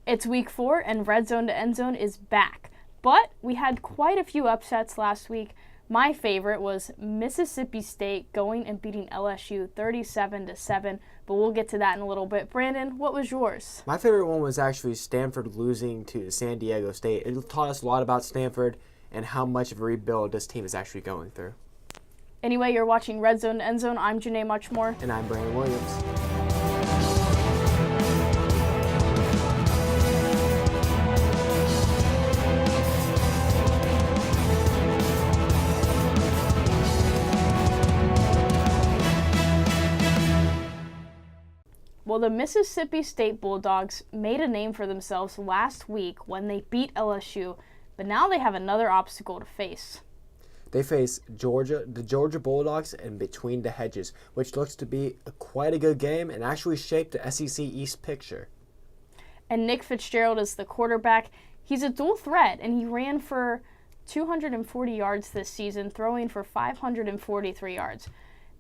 It's week 4 and RedZone to EndZone is back. But we had quite a few upsets last week. My favorite was Mississippi State going and beating LSU 37-7, but we'll get to that in a little bit. Brandon, what was yours? My favorite one was actually Stanford losing to San Diego State. It taught us a lot about Stanford and how much of a rebuild this team is actually going through. Anyway, you're watching RedZone to EndZone. I'm Janae Muchmore. And I'm Brandon Williams. Well, the Mississippi State Bulldogs made a name for themselves last week when they beat LSU, but now they have another obstacle to face. They face the Georgia Bulldogs in Between the Hedges, which looks to be quite a good game and actually shaped the SEC East picture. And Nick Fitzgerald is the quarterback. He's a dual threat, and he ran for 240 yards this season, throwing for 543 yards.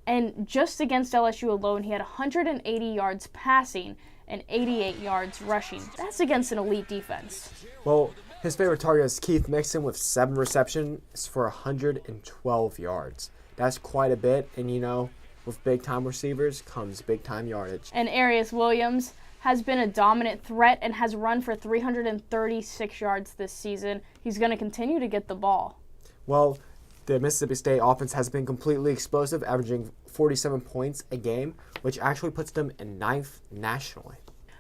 And just against LSU alone, he had 180 yards passing and 88 yards rushing. That's against an elite defense. Well, his favorite target is Keith Mixon with 7 receptions for 112 yards. That's quite a bit, and with big-time receivers comes big-time yardage. And Arias Williams has been a dominant threat and has run for 336 yards this season. He's going to continue to get the ball. Well, the Mississippi State offense has been completely explosive, averaging 47 points a game, which actually puts them in 9th nationally.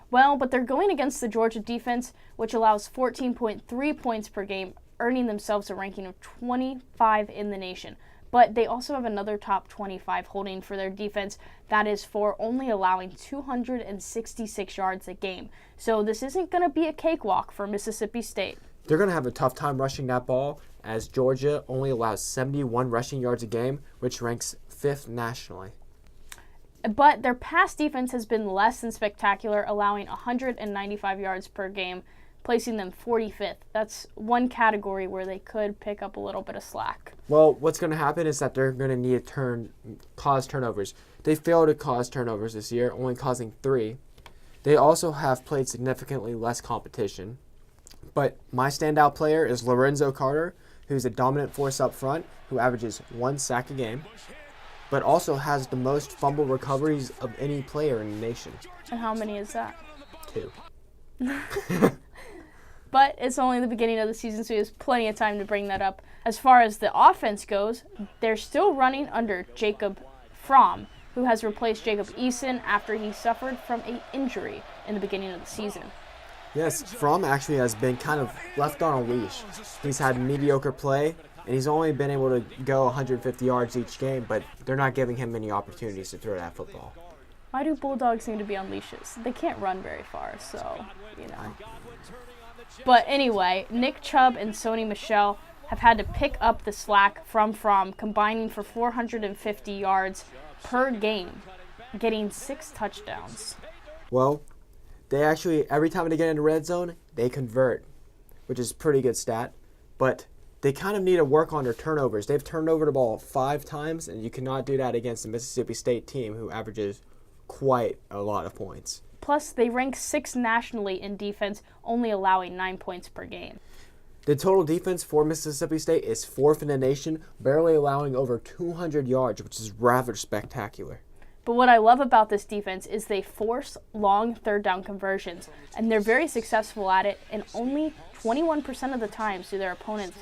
Well, but they're going against the Georgia defense, which allows 14.3 points per game, earning themselves a ranking of 25 in the nation. But they also have another top 25 holding for their defense. That is for only allowing 266 yards a game. So this isn't going to be a cakewalk for Mississippi State. They're going to have a tough time rushing that ball, as Georgia only allows 71 rushing yards a game, which ranks 5th nationally. But their pass defense has been less than spectacular, allowing 195 yards per game, placing them 45th. That's one category where they could pick up a little bit of slack. Well, what's going to happen is that they're going to need to cause turnovers. They failed to cause turnovers this year, only causing 3. They also have played significantly less competition. But my standout player is Lorenzo Carter, who's a dominant force up front, who averages 1 sack a game, but also has the most fumble recoveries of any player in the nation. And how many is that? 2. But it's only the beginning of the season, so he has plenty of time to bring that up. As far as the offense goes, they're still running under Jacob Fromm, who has replaced Jacob Eason after he suffered from an injury in the beginning of the season. Yes, Fromm actually has been kind of left on a leash. He's had mediocre play, and he's only been able to go 150 yards each game, but they're not giving him many opportunities to throw that football. Why do Bulldogs seem to be on leashes? They can't run very far, so. But anyway, Nick Chubb and Sony Michel have had to pick up the slack from Fromm, combining for 450 yards per game, getting 6 touchdowns. Well, they actually, every time they get into red zone, they convert, which is a pretty good stat. But they kind of need to work on their turnovers. They've turned over the ball 5 times, and you cannot do that against the Mississippi State team, who averages quite a lot of points. Plus, they rank 6th nationally in defense, only allowing 9 points per game. The total defense for Mississippi State is 4th in the nation, barely allowing over 200 yards, which is rather spectacular. But what I love about this defense is they force long third down conversions, and they're very successful at it, and only 21% of the times do their opponents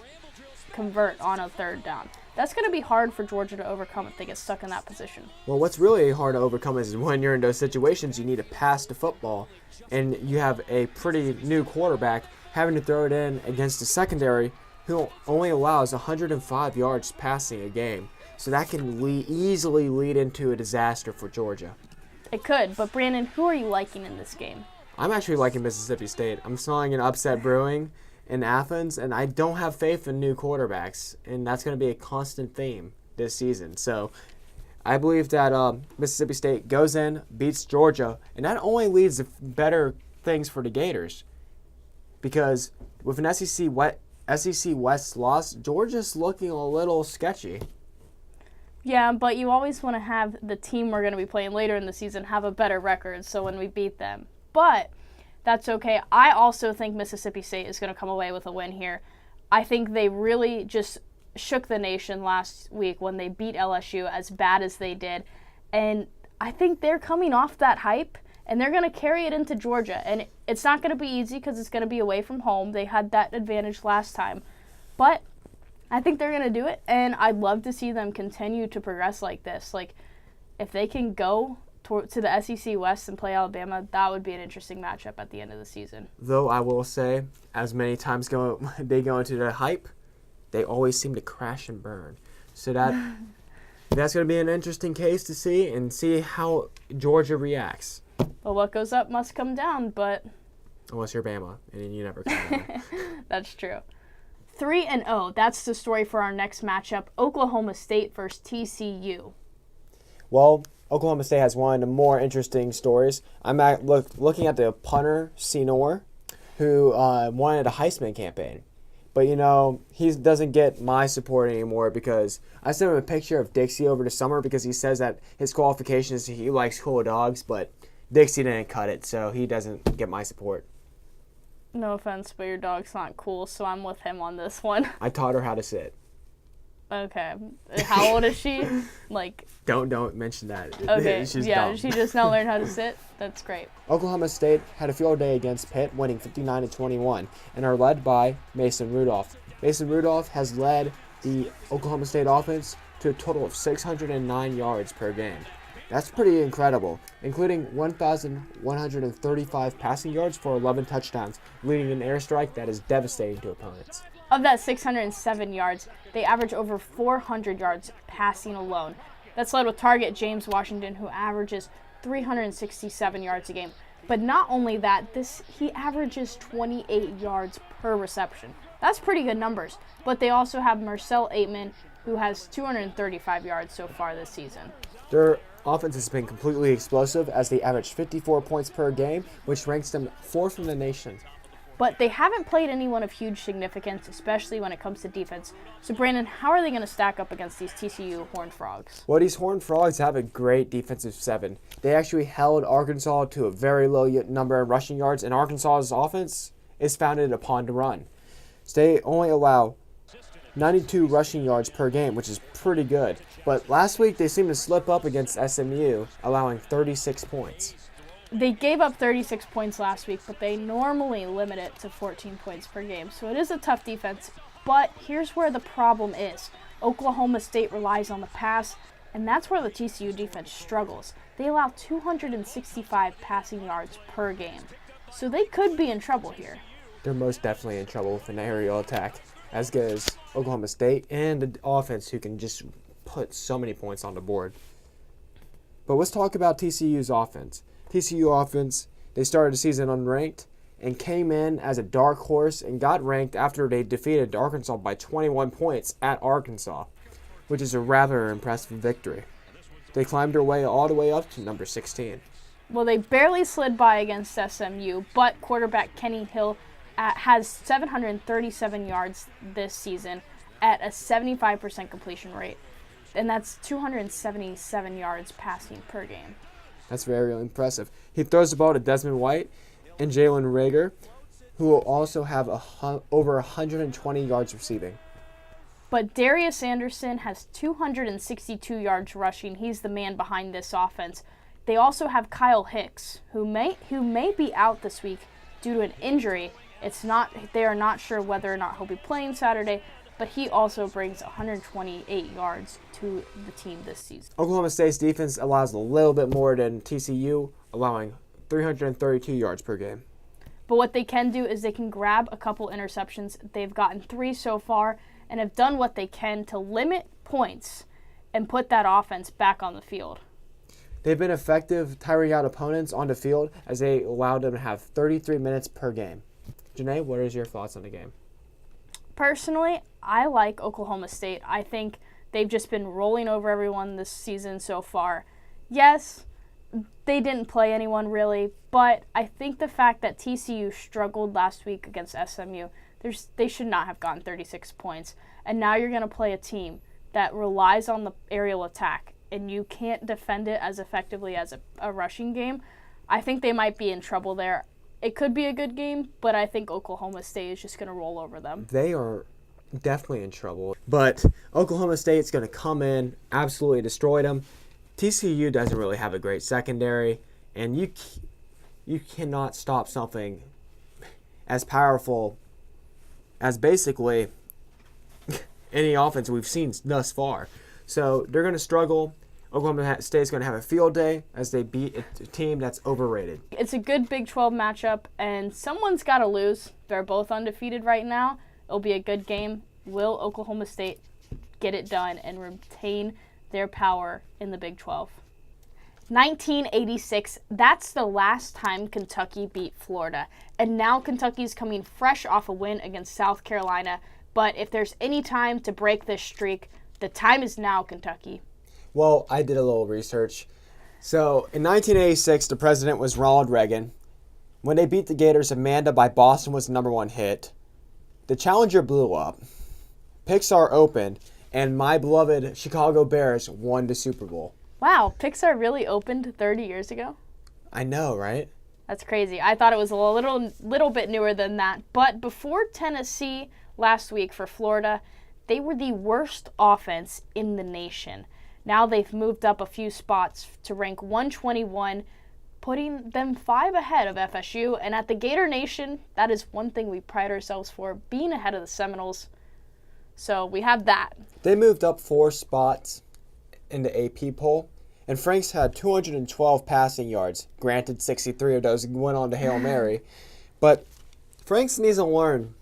convert on a third down. That's going to be hard for Georgia to overcome if they get stuck in that position. Well, what's really hard to overcome is when you're in those situations, you need to pass the football, and you have a pretty new quarterback having to throw it in against a secondary who only allows 105 yards passing a game. So that can easily lead into a disaster for Georgia. It could, but Brandon, who are you liking in this game? I'm actually liking Mississippi State. I'm smelling an upset brewing in Athens, and I don't have faith in new quarterbacks, and that's going to be a constant theme this season. So I believe that Mississippi State goes in, beats Georgia, and that only leads to better things for the Gators, because with an SEC West loss, Georgia's looking a little sketchy. Yeah, but you always want to have the team we're going to be playing later in the season have a better record, so when we beat them. But that's okay. I also think Mississippi State is going to come away with a win here. I think they really just shook the nation last week when they beat LSU as bad as they did. And I think they're coming off that hype, and they're going to carry it into Georgia. And it's not going to be easy because it's going to be away from home. They had that advantage last time. But I think they're going to do it, and I'd love to see them continue to progress like this. Like, if they can go to the SEC West and play Alabama, that would be an interesting matchup at the end of the season. Though I will say, as many times they go into the hype, they always seem to crash and burn. So that's going to be an interesting case to see and see how Georgia reacts. Well, what goes up must come down, but... Unless you're Bama, and you never come down. That's true. 3-0, that's the story for our next matchup, Oklahoma State versus TCU. Well, Oklahoma State has one of the more interesting stories. I'm looking at the punter, Senor, who wanted a Heisman campaign. But, he doesn't get my support anymore because I sent him a picture of Dixie over the summer because he says that his qualification is he likes cool dogs, but Dixie didn't cut it, so he doesn't get my support. No offense, but your dog's not cool, so I'm with him on this one. I taught her how to sit. Okay. How old is she? Don't mention that. Okay. She's yeah, dumb. she just now learned how to sit. That's great. Oklahoma State had a field day against Pitt, winning 59-21, and are led by Mason Rudolph. Mason Rudolph has led the Oklahoma State offense to a total of 609 yards per game. That's pretty incredible, including 1,135 passing yards for 11 touchdowns, leading an airstrike that is devastating to opponents. Of that 607 yards, they average over 400 yards passing alone. That's led with target James Washington, who averages 367 yards a game. But not only that, he averages 28 yards per reception. That's pretty good numbers. But they also have Marcel Aitman, who has 235 yards so far this season. Their offense has been completely explosive as they average 54 points per game, which ranks them 4th in the nation. But they haven't played anyone of huge significance, especially when it comes to defense. So, Brandon, how are they going to stack up against these TCU Horned Frogs? Well, these Horned Frogs have a great defensive 7. They actually held Arkansas to a very low number of rushing yards, and Arkansas's offense is founded upon the run. So they only allow 92 rushing yards per game, which is pretty good. But last week, they seemed to slip up against SMU, allowing 36 points. They gave up 36 points last week, but they normally limit it to 14 points per game. So it is a tough defense. But here's where the problem is. Oklahoma State relies on the pass, and that's where the TCU defense struggles. They allow 265 passing yards per game. So they could be in trouble here. They're most definitely in trouble with an aerial attack, as good as Oklahoma State and the offense who can just put so many points on the board. But let's talk about TCU's offense. TCU offense, they started the season unranked and came in as a dark horse and got ranked after they defeated Arkansas by 21 points at Arkansas, which is a rather impressive victory. They climbed their way all the way up to number 16. Well, they barely slid by against SMU, but quarterback Kenny Hill has 737 yards this season at a 75% completion rate, and that's 277 yards passing per game. That's very impressive. He throws the ball to Desmond White and Jalen Rager, who will also have over 120 yards receiving. But Darius Anderson has 262 yards rushing. He's the man behind this offense. They also have Kyle Hicks, who may be out this week due to an injury. They are not sure whether or not he'll be playing Saturday, but he also brings 128 yards to the team this season. Oklahoma State's defense allows a little bit more than TCU, allowing 332 yards per game. But what they can do is they can grab a couple interceptions. They've gotten 3 so far and have done what they can to limit points and put that offense back on the field. They've been effective tiring out opponents on the field as they allowed them to have 33 minutes per game. Janae, what is your thoughts on the game? Personally, I like Oklahoma State. I think they've just been rolling over everyone this season so far. Yes, they didn't play anyone really, but I think the fact that TCU struggled last week against SMU, they should not have gotten 36 points. And now you're going to play a team that relies on the aerial attack, and you can't defend it as effectively as a rushing game. I think they might be in trouble there. it could be a good game, but I think Oklahoma State is just going to roll over them. They are definitely in trouble. But Oklahoma State's going to come in, absolutely destroy them. TCU doesn't really have a great secondary, and you cannot stop something as powerful as basically any offense we've seen thus far. So they're going to struggle. Oklahoma State's going to have a field day as they beat a team that's overrated. It's a good Big 12 matchup, and someone's got to lose. They're both undefeated right now. It'll be a good game. Will Oklahoma State get it done and retain their power in the Big 12? 1986, that's the last time Kentucky beat Florida. And now Kentucky's coming fresh off a win against South Carolina. But if there's any time to break this streak, the time is now, Kentucky. Well, I did a little research. So, in 1986, the president was Ronald Reagan. When they beat the Gators, Amanda by Boston was the #1 hit. The Challenger blew up. Pixar opened, and my beloved Chicago Bears won the Super Bowl. Wow, Pixar really opened 30 years ago? I know, right? That's crazy. I thought it was a little bit newer than that. But before Tennessee last week for Florida, they were the worst offense in the nation. Now they've moved up a few spots to rank 121, putting them 5 ahead of FSU. And at the Gator Nation, that is one thing we pride ourselves for, being ahead of the Seminoles. So we have that. They moved up 4 spots in the AP poll, and Franks had 212 passing yards. Granted, 63 of those went on to Hail Mary. But Franks needs to learn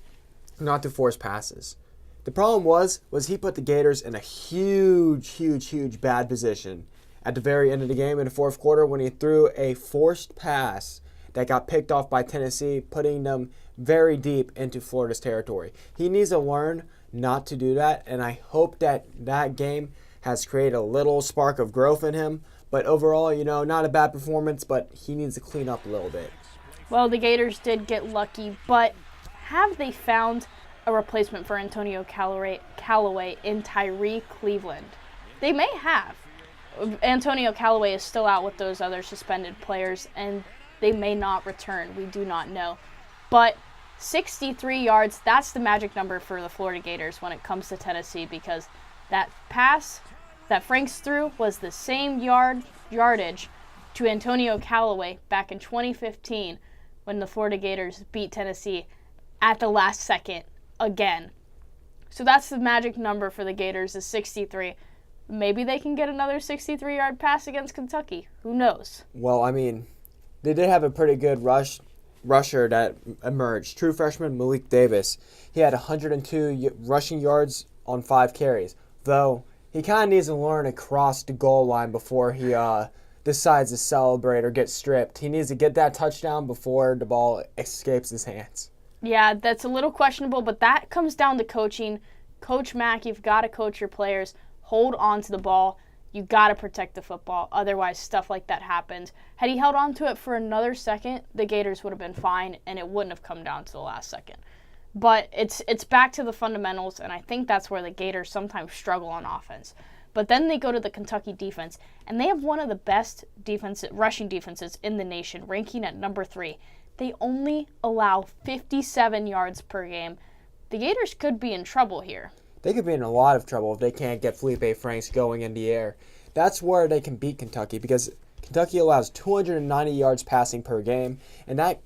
not to force passes. The problem was he put the Gators in a huge bad position at the very end of the game in the fourth quarter when he threw a forced pass that got picked off by Tennessee, putting them very deep into Florida's territory. He needs to learn not to do that, and I hope that game has created a little spark of growth in him. But overall, not a bad performance, but he needs to clean up a little bit. Well, the Gators did get lucky, but have they found a replacement for Antonio Callaway in Tyree Cleveland? They may have. Antonio Callaway is still out with those other suspended players, and they may not return. We do not know. But 63 yards, that's the magic number for the Florida Gators when it comes to Tennessee, because that pass that Franks threw was the same yardage to Antonio Callaway back in 2015 when the Florida Gators beat Tennessee at the last second again. So that's the magic number for the Gators, is 63. Maybe they can get another 63-yard pass against Kentucky. Who knows? Well, I mean, they did have a pretty good rusher that emerged. True freshman Malik Davis. He had 102 rushing yards on 5 carries, though he kind of needs to learn to cross the goal line before he decides to celebrate or get stripped. He needs to get that touchdown before the ball escapes his hands. Yeah, that's a little questionable, but that comes down to coaching. Coach Mack, you've got to coach your players. Hold on to the ball. You got to protect the football. Otherwise, stuff like that happens. Had he held on to it for another second, the Gators would have been fine, and it wouldn't have come down to the last second. But it's back to the fundamentals, and I think that's where the Gators sometimes struggle on offense. But then they go to the Kentucky defense, and they have one of the best rushing defenses in the nation, ranking at number 3. They only allow 57 yards per game. The Gators could be in trouble here. They could be in a lot of trouble if they can't get Felipe Franks going in the air. That's where they can beat Kentucky, because Kentucky allows 290 yards passing per game, and that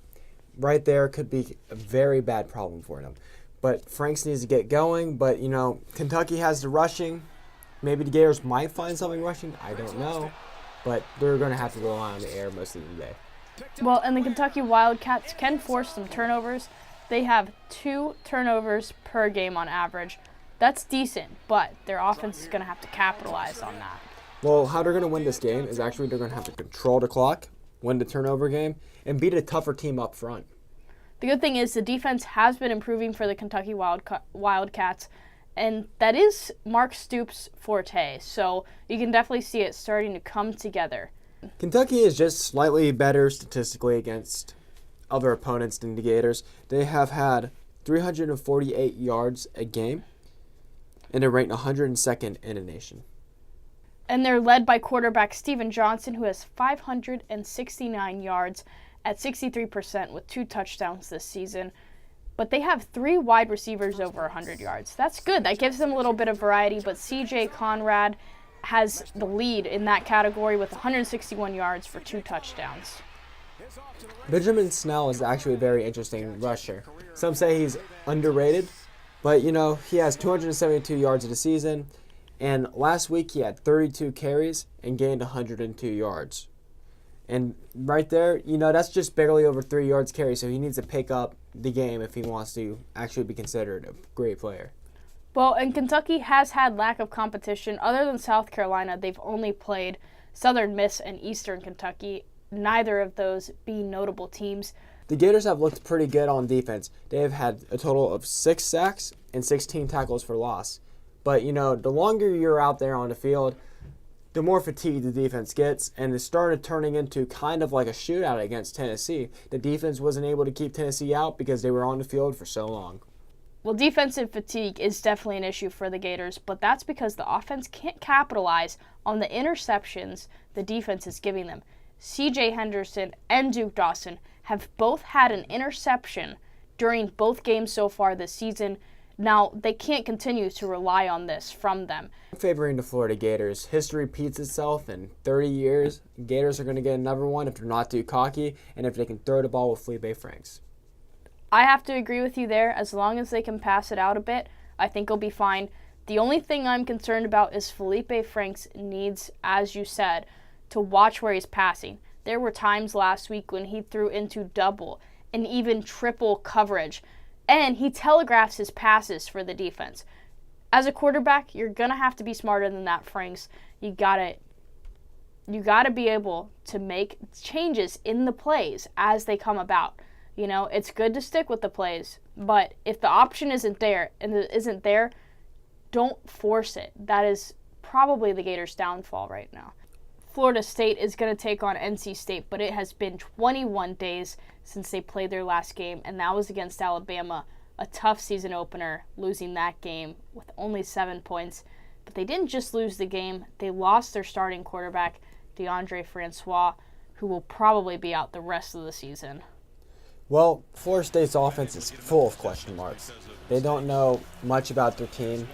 right there could be a very bad problem for them. But Franks needs to get going, but, Kentucky has the rushing. Maybe the Gators might find something rushing. I don't know. But they're going to have to rely on the air most of the day. Well, and the Kentucky Wildcats can force some turnovers. They have 2 turnovers per game on average. That's decent, but their offense is going to have to capitalize on that. Well, how they're going to win this game is actually they're going to have to control the clock, win the turnover game, and beat a tougher team up front. The good thing is the defense has been improving for the Kentucky Wildcats, and that is Mark Stoops' forte, so you can definitely see it starting to come together. Kentucky is just slightly better statistically against other opponents than the Gators. They have had 348 yards a game, and they're ranked 102nd in the nation. And they're led by quarterback Steven Johnson, who has 569 yards. at 63% with 2 touchdowns this season. But they have 3 wide receivers over 100 yards. That's good. That gives them a little bit of variety, but C.J. Conrad has the lead in that category with 161 yards for 2 touchdowns. Benjamin Snell is actually a very interesting rusher. Some say he's underrated, but he has 272 yards in the season, and last week he had 32 carries and gained 102 yards. And right there, that's just barely over 3 yards carry, so he needs to pick up the game if he wants to actually be considered a great player. Well, and Kentucky has had lack of competition. Other than South Carolina, they've only played Southern Miss and Eastern Kentucky, neither of those being notable teams. The Gators have looked pretty good on defense. They have had a total of 6 sacks and 16 tackles for loss. But, the longer you're out there on the field, the more fatigued the defense gets, and it started turning into kind of like a shootout against Tennessee. The defense wasn't able to keep Tennessee out because they were on the field for so long. Well, defensive fatigue is definitely an issue for the Gators, but that's because the offense can't capitalize on the interceptions the defense is giving them. C.J. Henderson and Duke Dawson have both had an interception during both games so far this season. Now, they can't continue to rely on this from them. Favoring the Florida Gators. History repeats itself in 30 years. Gators are going to get another one if they're not too cocky and if they can throw the ball with Felipe Franks. I have to agree with you there. As long as they can pass it out a bit, I think it'll be fine. The only thing I'm concerned about is Felipe Franks needs, as you said, to watch where he's passing. There were times last week when he threw into double and even triple coverage, and he telegraphs his passes for the defense. As a quarterback, you're going to have to be smarter than that, Franks. You gotta be able to make changes in the plays as they come about. It's good to stick with the plays, but if the option isn't there, don't force it. That is probably the Gators' downfall right now. Florida State is going to take on NC State, but it has been 21 days since they played their last game, and that was against Alabama. A tough season opener, losing that game with only 7 points. But they didn't just lose the game. They lost their starting quarterback, DeAndre Francois, who will probably be out the rest of the season. Well, Florida State's offense is full of question marks. They don't know much about their team,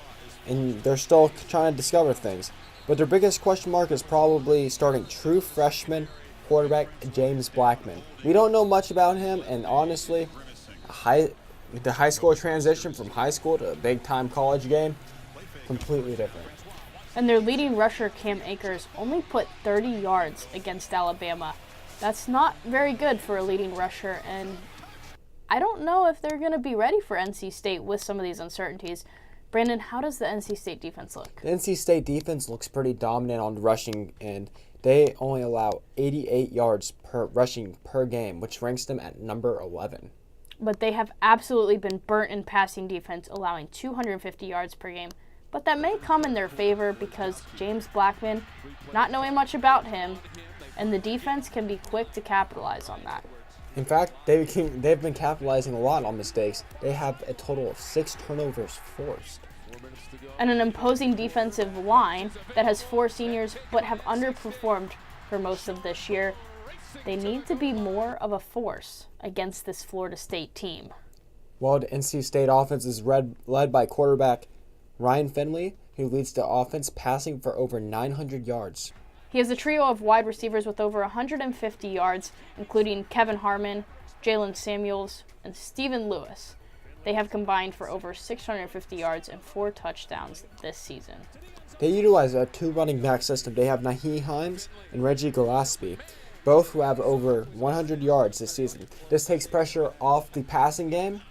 and they're still trying to discover things. But their biggest question mark is probably starting true freshman quarterback James Blackman. We don't know much about him, and honestly, the high school transition from high school to a big-time college game, completely different. And their leading rusher, Cam Akers, only put 30 yards against Alabama. That's not very good for a leading rusher, and I don't know if they're going to be ready for NC State with some of these uncertainties. Brandon, how does the NC State defense look? The NC State defense looks pretty dominant on the rushing end. They only allow 88 yards per rushing per game, which ranks them at number 11. But they have absolutely been burnt in passing defense, allowing 250 yards per game. But that may come in their favor because James Blackman, not knowing much about him, and the defense can be quick to capitalize on that. In fact, they've been capitalizing a lot on mistakes. They have a total of 6 turnovers forced. And an imposing defensive line that has 4 seniors but have underperformed for most of this year. They need to be more of a force against this Florida State team. Well, the NC State offense is led by quarterback Ryan Finley, who leads the offense passing for over 900 yards. He has a trio of wide receivers with over 150 yards, including Kevin Harmon, Jalen Samuels, and Stephen Lewis. They have combined for over 650 yards and 4 touchdowns this season. They utilize a 2 running back system. They have Naheem Hines and Reggie Gillespie, both who have over 100 yards this season. This takes pressure off the passing game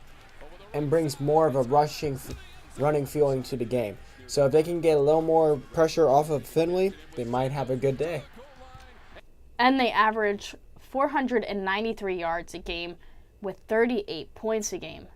and brings more of a running feeling to the game. So if they can get a little more pressure off of Finley, they might have a good day. And they average 493 yards a game with 38 points a game.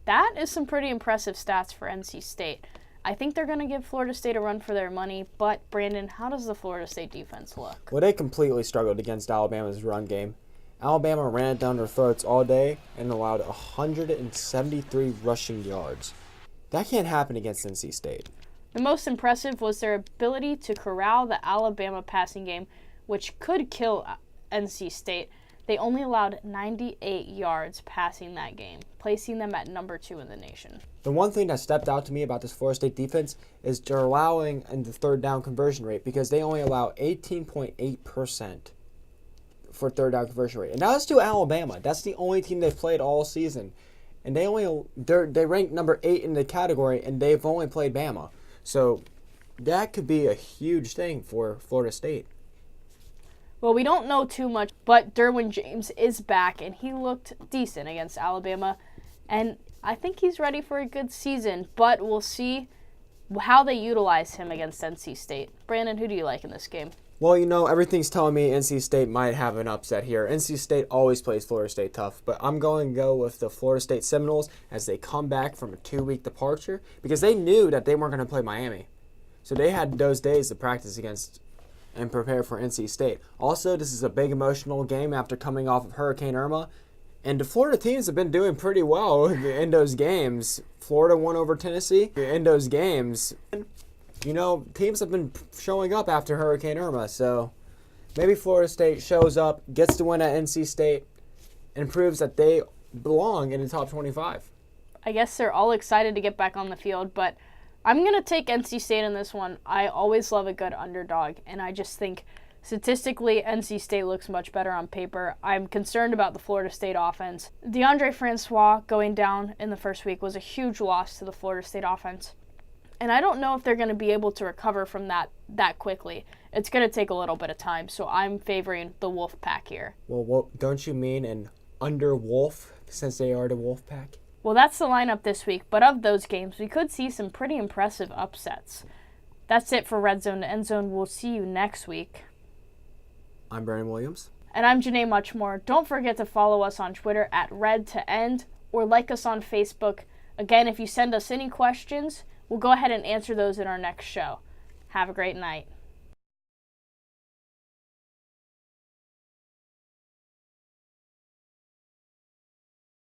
That is some pretty impressive stats for NC State. I think they're going to give Florida State a run for their money, but Brandon, how does the Florida State defense look? Well, they completely struggled against Alabama's run game. Alabama ran it down their throats all day and allowed 173 rushing yards. That can't happen against NC State. The most impressive was their ability to corral the Alabama passing game, which could kill NC State. They only allowed 98 yards passing that game, placing them at number 2 in the nation. The one thing that stepped out to me about this Florida State defense is they're allowing in the third down conversion rate, because they only allow 18.8% for third down conversion rate. And that's to Alabama. That's the only team they've played all season. And they rank number 8 in the category, and they've only played Bama. So that could be a huge thing for Florida State. Well, we don't know too much, but Derwin James is back, and he looked decent against Alabama. And I think he's ready for a good season, but we'll see how they utilize him against NC State. Brandon, who do you like in this game? Well, everything's telling me NC State might have an upset here. NC State always plays Florida State tough, but I'm going to go with the Florida State Seminoles as they come back from a 2-week departure, because they knew that they weren't going to play Miami. So they had those days to practice against and prepare for NC State. Also, this is a big emotional game after coming off of Hurricane Irma. And the Florida teams have been doing pretty well in those games. Florida won over Tennessee in those games. Teams have been showing up after Hurricane Irma. So maybe Florida State shows up, gets to win at NC State, and proves that they belong in the top 25. I guess they're all excited to get back on the field, but I'm going to take NC State in this one. I always love a good underdog, and I just think statistically NC State looks much better on paper. I'm concerned about the Florida State offense. DeAndre Francois going down in the first week was a huge loss to the Florida State offense, and I don't know if they're going to be able to recover from that quickly. It's going to take a little bit of time, so I'm favoring the Wolf Pack here. Well, don't you mean an under Wolf, since they are the Wolf Pack? Well, that's the lineup this week, but of those games, we could see some pretty impressive upsets. That's it for RedZone to EndZone. We'll see you next week. I'm Brandon Williams. And I'm Janae Muchmore. Don't forget to follow us on Twitter at Red2End or like us on Facebook. Again, if you send us any questions, we'll go ahead and answer those in our next show. Have a great night.